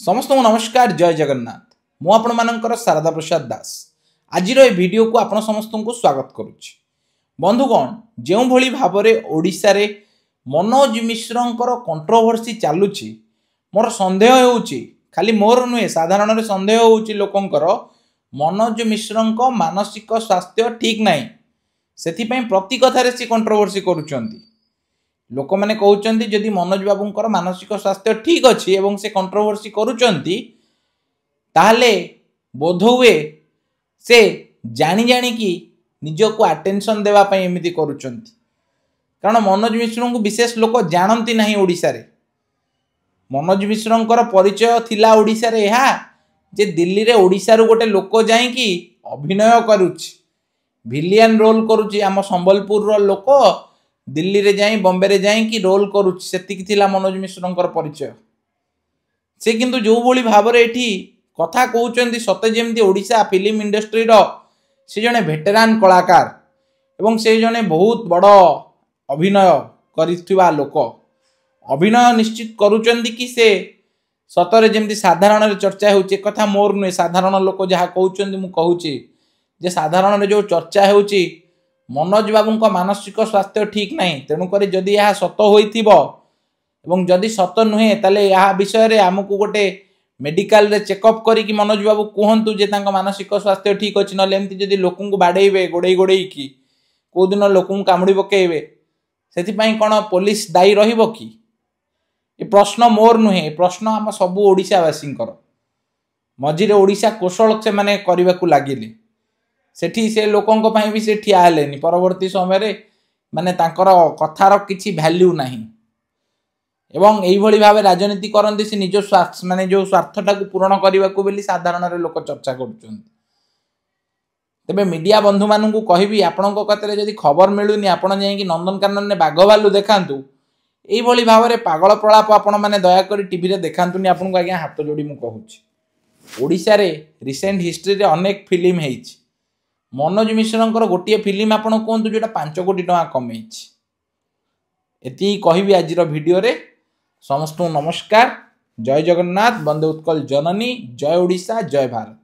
समस्त नमस्कार जय जगन्नाथ मु आपण मानकर शारदा प्रसाद दास आज वीडियो को आपण समस्त को स्वागत करुच्ची। बंधुगण जो भली भाव में ओडिशा रे मनोज मिश्रंकर कंट्रोवर्सी चलुची मोर संदेह होउची खाली मोर नुहे साधारण संदेह होउची लोकंकर मनोज मिश्रंक मानसिक स्वास्थ्य ठीक नहीं से प्रति कथार सी कंट्रोवर्सी करुचंती। लोक मैंने कहते जदि मनोज बाबूंकर मानसिक स्वास्थ्य ठीक अच्छी एवं से कंट्रोवर्सी करुचंती ताहले बोध हुए से जानी जानी कि निज को अटेंशन देवाई एमती करुचंती। कारण मनोज मिश्र को विशेष लोक जानती नहीं ओडिशा रे। मनोज मिश्रंकर परिचय थिला ओडिशा रे यहा जे दिल्ली रे ओडिशा रु गोटे लोक जाइकी अभिनय करुछि विलियन रोल करुछि आम संबलपुर रो लोक दिल्ली रे जाई बॉम्बे रे जाई कि रोल करुछि सेतिकी थिला मनोज मिश्रंकर परिचय। से किंतु जो भली भाव रे एठी कथा कहउचंदी सते जेमती ओडिशा फिल्म इंडस्ट्री रो से जने वेटेरान कलाकार एवं से जने बहुत बड़ अभिनय करिथिबा लोक अभिनय निश्चित करुचंदी कि से सतरे जेमती साधारण चर्चा होउची कथा मोर नुहे साधारण लोक जहा कहउचंदी मु कहउची जे साधारण जो चर्चा होउची मनोज बाबू का मानसिक स्वास्थ्य ठीक नहीं तेणुक जदि यह सत होइथिबो जदि सत नुहे ताले यह विषय रे आमको गोटे मेडिकल रे चेकअप करी मनोज बाबू कहतु जे मानसिक स्वास्थ्य ठीक अच्छी ना एमती जदि लोक बाड़े गोड़े गोड़े कि कौ दिन लोक कामुड़ी पकेबे से कौन पुलिस दायी रहिबो कि ये प्रश्न मोर नुहे प्रश्न आम सबू ओडिशावासी मझिरे ओडिशा कौशल से माने करने को लगिले सेठी से लोकों भी से ठिया हेलेनी परवर्ती समय रे माने तांकर कथार किछि वैल्यू नहीं एवं एई भली भावे राजनीति करंती से निज स्वार्थ माने जो स्वार्थटा को पूर्ण करने को बोली साधारण रे लोक चर्चा करुचंती। तबे मीडिया बंधु मानू कहबी आपणक कतरे जदि खबर मिलूनी आपण जाइकी नंदनकानन ने बाघ भालू देखांतु एई भली भावे पागल प्रलाप आपण माने दया करी टीवी रे देखांतुनी आपणको आज्ञा हाथ जोड़ी मु कहूची। ओडिशा रे रिसेंट हिस्ट्री रे अनेक फिल्म हेइची मनोज मिश्रंकर गोटे फिल्म आपण कहतु जो 5 कोटी टका कमे एति कहबी आज वीडियो रे। समस्त नमस्कार जय जगन्नाथ वंदे उत्कल जननी जय ओडिशा जय भारत।